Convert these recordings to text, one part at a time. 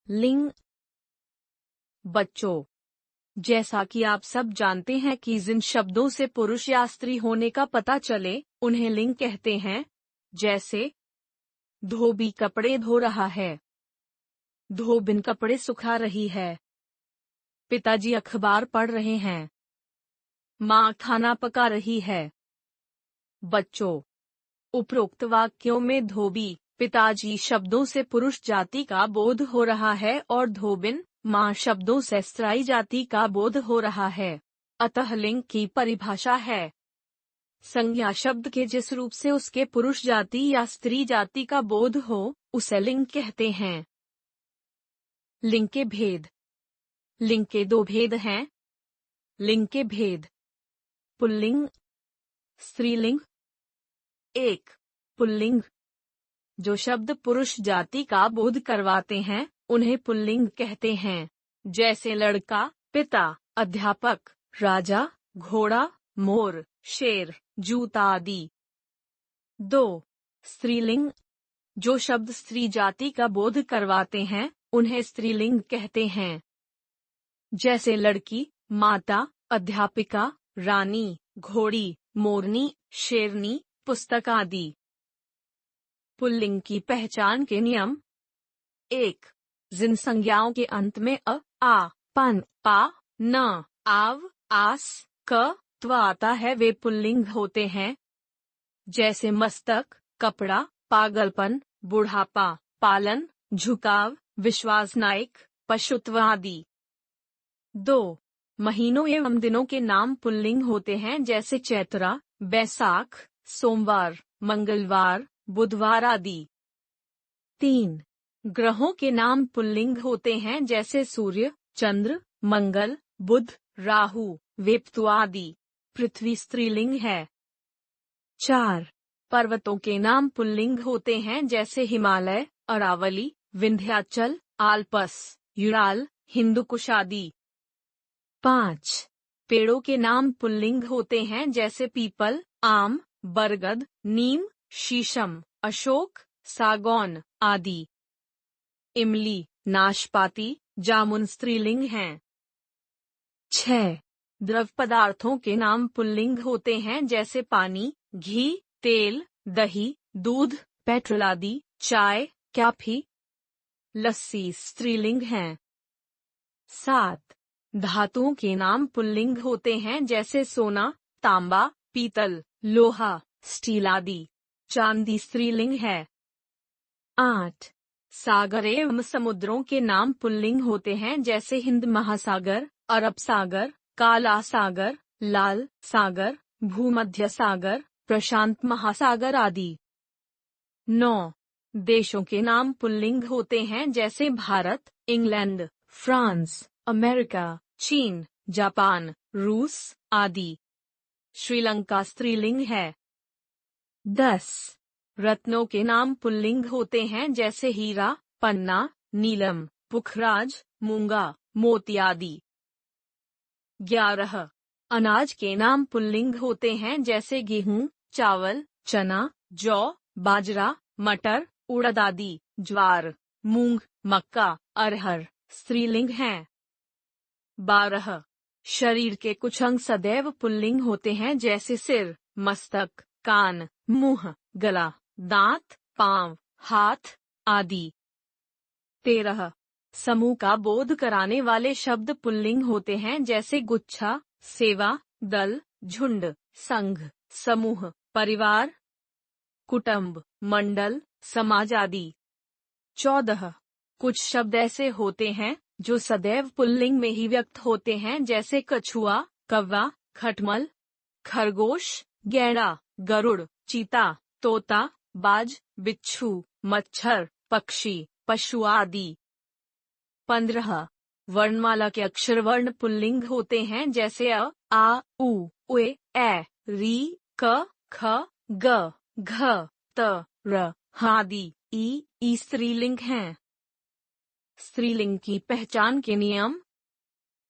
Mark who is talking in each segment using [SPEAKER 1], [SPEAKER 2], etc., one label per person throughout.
[SPEAKER 1] लिंग। बच्चों, जैसा कि आप सब जानते हैं कि जिन शब्दों से पुरुष या स्त्री होने का पता चले उन्हें लिंग कहते हैं, जैसे धोबी कपड़े धो रहा है, धोबिन कपड़े सुखा रही है, पिताजी अखबार पढ़ रहे हैं, माँ खाना पका रही है। बच्चों, उपरोक्त वाक्यों में धोबी, पिताजी शब्दों से पुरुष जाति का बोध हो रहा है और धोबिन, माँ शब्दों से स्त्री जाति का बोध हो रहा है। अतः लिंग की परिभाषा है संज्ञा शब्द के जिस रूप से उसके पुरुष जाति या स्त्री जाति का बोध हो, उसे लिंग कहते हैं। लिंग के भेद। लिंग के दो भेद हैं। लिंग के भेद: पुल्लिंग, स्त्रीलिंग। 1. पुल्लिंग। जो शब्द पुरुष जाति का बोध करवाते हैं उन्हें पुल्लिंग कहते हैं, जैसे लड़का, पिता, अध्यापक, राजा, घोड़ा, मोर, शेर, जूता आदि। 2. स्त्रीलिंग। जो शब्द स्त्री जाति का बोध करवाते हैं उन्हें स्त्रीलिंग कहते हैं, जैसे लड़की, माता, अध्यापिका, रानी, घोड़ी, मोरनी, शेरनी, पुस्तक आदि। पुल्लिंग की पहचान के नियम। 1. जिन संज्ञाओं के अंत में अ, आ, पन, पा, न, आव, आस, क, त्व आता है वे पुल्लिंग होते हैं, जैसे मस्तक, कपड़ा, पागलपन, बुढ़ापा, पालन, झुकाव, विश्वास नायक, पशुत्व आदि। 2. महीनों एवं दिनों के नाम पुल्लिंग होते हैं, जैसे चैत्रा, बैसाख, सोमवार, मंगलवार, बुधवार आदि। 3. ग्रहों के नाम पुल्लिंग होते हैं, जैसे सूर्य, चंद्र, मंगल, बुध, राहु, वेप्तु आदि। पृथ्वी स्त्रीलिंग है। 4. पर्वतों के नाम पुल्लिंग होते हैं, जैसे हिमालय, अरावली, विंध्याचल, आल्पस, यूराल, हिंदुकुश आदि। 5. पेड़ों के नाम पुल्लिंग होते हैं, जैसे पीपल, आम, बरगद, नीम, शीशम, अशोक, सागौन आदि। इमली, नाशपाती, जामुन स्त्रीलिंग हैं। 6. द्रव पदार्थों के नाम पुल्लिंग होते हैं, जैसे पानी, घी, तेल, दही, दूध, पेट्रोल आदि, चाय, कॉफी। लस्सी स्त्रीलिंग हैं। 7. धातुओं के नाम पुल्लिंग होते हैं, जैसे सोना, तांबा, पीतल, लोहा, स्टील आदि। चांदी स्त्रीलिंग है। 8. सागर एवं समुद्रों के नाम पुल्लिंग होते हैं, जैसे हिंद महासागर, अरब सागर, काला सागर, लाल सागर, भूमध्य सागर, प्रशांत महासागर आदि। 9. देशों के नाम पुल्लिंग होते हैं, जैसे भारत, इंग्लैंड, फ्रांस, अमेरिका, चीन, जापान, रूस आदि। श्रीलंका स्त्रीलिंग है। 10. रत्नों के नाम पुल्लिंग होते हैं, जैसे हीरा, पन्ना, नीलम, पुखराज, मूंगा, मोती आदि। 11. अनाज के नाम पुल्लिंग होते हैं, जैसे गेहूं, चावल, चना, जौ, बाजरा, मटर, उड़द आदि। ज्वार, मूंग, मक्का, अरहर स्त्रीलिंग हैं। 12. शरीर के कुछ अंग सदैव पुल्लिंग होते हैं, जैसे सिर, मस्तक, कान, मुंह, गला, दांत, पांव, हाथ आदि। 13. समूह का बोध कराने वाले शब्द पुल्लिंग होते हैं, जैसे गुच्छा, सेवा, दल, झुंड, संघ, समूह, परिवार, कुटुंब, मंडल, समाज आदि। 14. कुछ शब्द ऐसे होते हैं जो सदैव पुल्लिंग में ही व्यक्त होते हैं, जैसे कछुआ, कौवा, खटमल, खरगोश, गैड़ा, गरुड़, चीता, तोता, बाज, बिच्छू, मच्छर, पक्षी, पशु आदि। 15. वर्णमाला के अक्षर वर्ण पुल्लिंग होते हैं, जैसे अ, आ, उ, उए, ए, री, क, ख, ग, घ, त, र, ह आदि। ई स्त्रीलिंग हैं। स्त्रीलिंग की पहचान के नियम।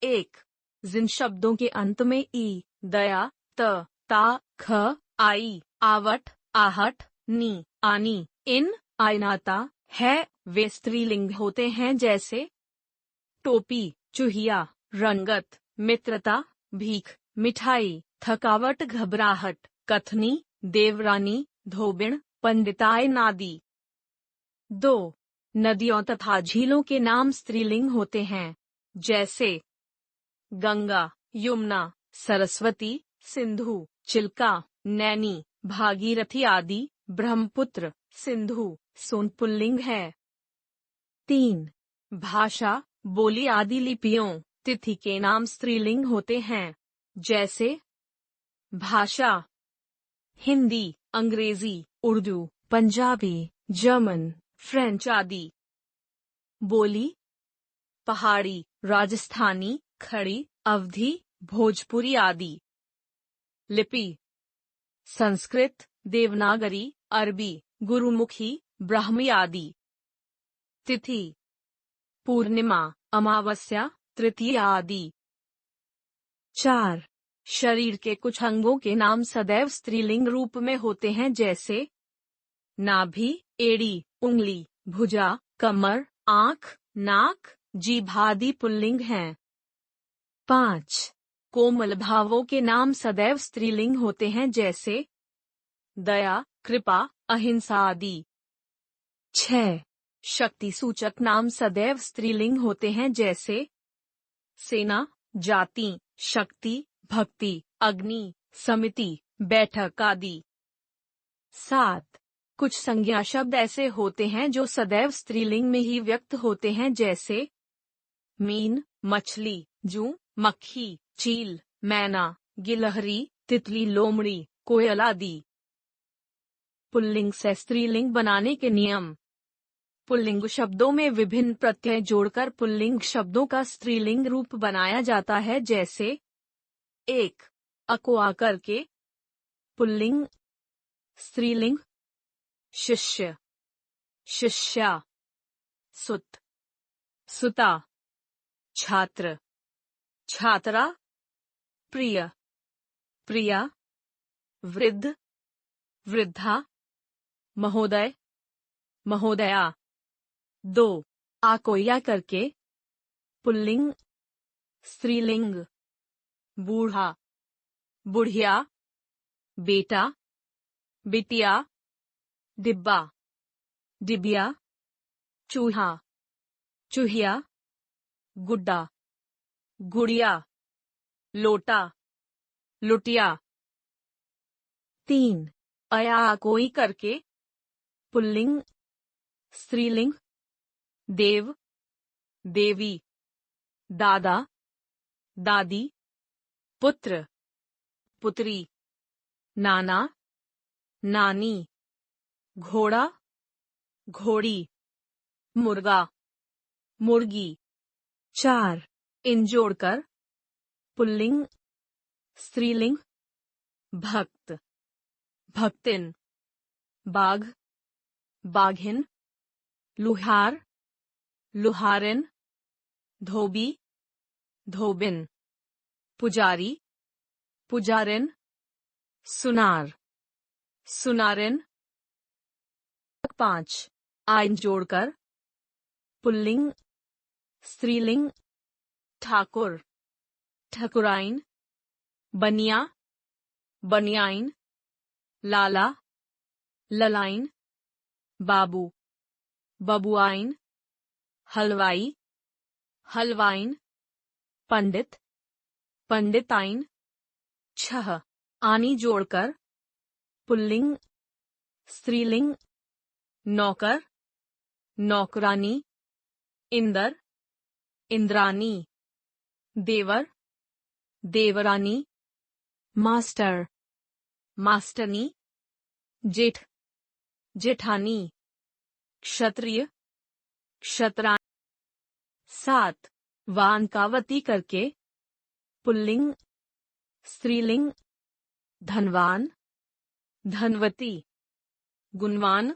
[SPEAKER 1] 1. जिन शब्दों के अंत में ई, दया, त, ता, ख, आई, आवट, आहट, नी, आनी, इन, आयनाता, है वे स्त्रीलिंग होते हैं जैसे टोपी, चूहिया, रंगत, मित्रता, भीख, मिठाई, थकावट, घबराहट, कथनी, देवरानी, धोबिण, पंडितायन आदि। 2. नदियों तथा झीलों के नाम स्त्रीलिंग होते हैं जैसे गंगा, यमुना, सरस्वती, सिंधु, चिल्का, नैनी, भागीरथी आदि। ब्रह्मपुत्र, सिंधु, सोन पुल्लिंग है। 3. भाषा, बोली आदि लिपियों, तिथि के नाम स्त्रीलिंग होते हैं जैसे भाषा, हिंदी, अंग्रेजी, उर्दू, पंजाबी, जर्मन, फ्रेंच आदि। बोली, पहाड़ी, राजस्थानी, खड़ी, अवधी, भोजपुरी आदि। लिपि, संस्कृत, देवनागरी, अरबी, गुरुमुखी, ब्राह्मी आदि। तिथि, पूर्णिमा, अमावस्या, तृतीया आदि। 4. शरीर के कुछ अंगों के नाम सदैव स्त्रीलिंग रूप में होते हैं जैसे नाभि, एड़ी, उंगली, भुजा, कमर, आंख, नाक, जीभ आदि पुल्लिंग हैं। 5. कोमल भावों के नाम सदैव स्त्रीलिंग होते हैं जैसे दया, कृपा, अहिंसा आदि। 6. शक्ति सूचक नाम सदैव स्त्रीलिंग होते हैं जैसे सेना, जाति, शक्ति, भक्ति, अग्नि, समिति, बैठक आदि। 7. कुछ संज्ञा शब्द ऐसे होते हैं जो सदैव स्त्रीलिंग में ही व्यक्त होते हैं जैसे मीन, मछली, जू, मक्खी, चील, मैना, गिलहरी, तितली, लोमड़ी, कोयल आदि। पुल्लिंग से स्त्रीलिंग बनाने के नियम। पुल्लिंग शब्दों में विभिन्न प्रत्यय जोड़कर पुल्लिंग शब्दों का स्त्रीलिंग रूप बनाया जाता है जैसे 1. अको आकर के पुल्लिंग स्त्रीलिंग शिष्य, शिष्या, सुत, सुता, छात्र, छात्रा, प्रिय, प्रिया, वृद्ध, वृद्धा, महोदय, महोदया। 2. आकोया करके पुल्लिंग स्त्रीलिंग बूढ़ा, बुढ़िया, बेटा, बिटिया, डिब्बा, डिबिया, चूहा, चूहिया, गुड्डा, गुड़िया, लोटा, लुटिया। 3. अया कोई करके पुल्लिंग स्त्रीलिंग देव, देवी, दादा, दादी, पुत्र, पुत्री, नाना, नानी, घोड़ा, घोड़ी, मुर्गा, मुर्गी। 4. इन जोड़कर पुल्लिंग स्त्रीलिंग भक्त, भक्तिन, बाघ, बाघिन, लुहार, लुहारिन, धोबी, धोबिन, पुजारी, पुजारिन, सुनार, सुनारिन। 5. आइन जोड़कर पुल्लिंग स्त्रीलिंग ठाकुर, ठकुराइन, बनिया, बनियाइन, लाला, ललाइन, बाबू, बबुआइन, हलवाई, हलवाइन, पंडित, पंडिताइन। 6. आनी जोड़कर पुल्लिंग स्त्रीलिंग नौकर, नौकरानी, इंदर, इंद्रानी, देवर, देवरानी, मास्टर, मास्टरनी, जेठ, जेठानी, क्षत्रिय, क्षत्राणी। 7. वानकावती करके पुल्लिंग स्त्रीलिंग धनवान, धनवती, गुणवान,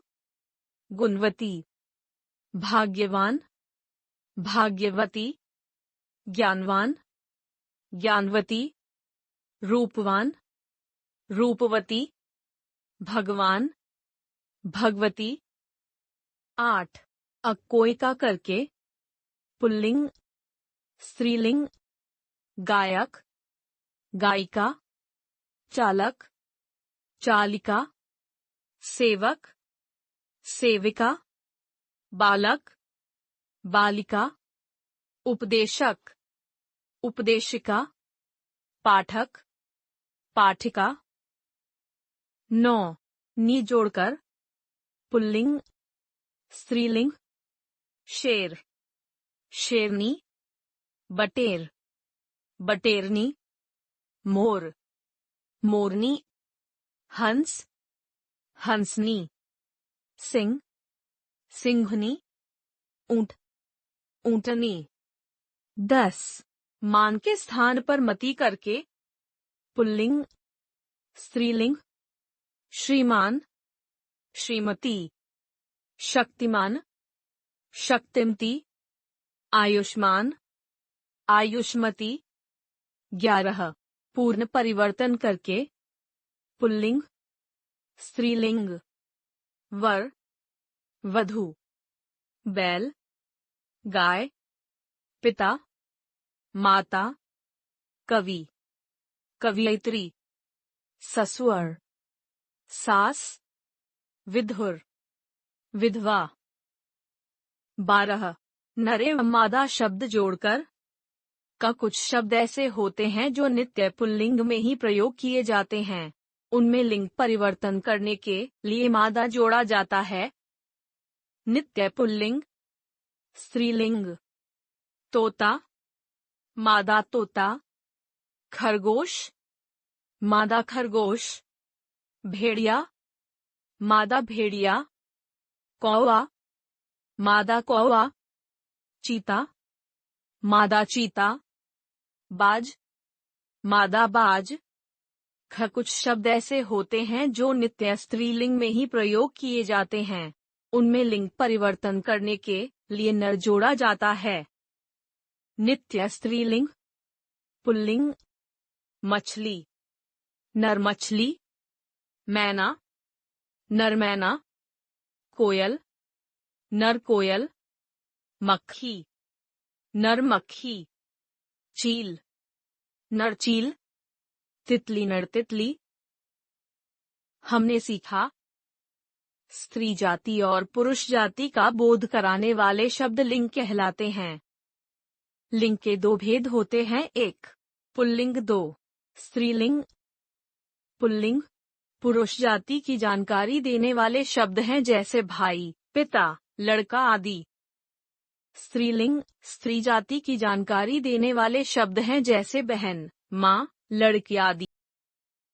[SPEAKER 1] गुणवती, भाग्यवान, भाग्यवती, ज्ञानवान, ज्ञानवती, रूपवान, रूपवती, भगवान, भगवती। 8. कोई का करके, पुल्लिंग, स्त्रीलिंग, गायक, गायिका, चालक, चालिका, सेवक, सेविका, बालक, बालिका, उपदेशक, उपदेशिका, पाठक, पाठिका। 9. नी जोड़कर, पुल्लिंग, स्त्रीलिंग, शेर, शेरनी, बटेर, बटेरनी, मोर, मोरनी, हंस, हंसनी, सिंह, सिंहनी, ऊंट, ऊंटनी। 10. मान के स्थान पर मति करके, पुल्लिंग, स्त्रीलिंग, श्रीमान, श्रीमती, शक्तिमान, शक्तिमती, आयुष्मान, आयुष्मती। 11. पूर्ण परिवर्तन करके, पुल्लिंग, स्त्रीलिंग, वर, वधू, बैल, गाय, पिता, माता, कवि, कवियत्री, ससुर, सास, विधुर, विधवा। 12. नर एवं मादा शब्द जोड़कर, का कुछ शब्द ऐसे होते हैं जो नित्य पुल्लिंग में ही प्रयोग किए जाते हैं। उनमें लिंग परिवर्तन करने के लिए मादा जोड़ा जाता है। नित्य पुल्लिंग, स्त्रीलिंग, तोता, मादा तोता, खरगोश, मादा खरगोश, भेड़िया, मादा भेड़िया, कौवा, मादा कौवा, चीता, मादा चीता, बाज, मादा बाज। कुछ शब्द ऐसे होते हैं जो नित्य स्त्रीलिंग में ही प्रयोग किए जाते हैं। उनमें लिंग परिवर्तन करने के लिए नर जोड़ा जाता है। नित्य स्त्रीलिंग, पुल्लिंग, मछली, नर मछली, मैना, नर मैना, कोयल, नर कोयल, मक्खी, नर मक्खी, चील, नर चील, तितली, नर तितली। हमने सीखा, स्त्री जाति और पुरुष जाति का बोध कराने वाले शब्द लिंग कहलाते हैं। लिंग के 2 भेद होते हैं। 1. पुल्लिंग, 2. स्त्रीलिंग। पुल्लिंग पुरुष जाति की जानकारी देने वाले शब्द हैं जैसे भाई, पिता, लड़का आदि। स्त्रीलिंग स्त्री जाति की जानकारी देने वाले शब्द हैं जैसे बहन, माँ, लड़की आदि।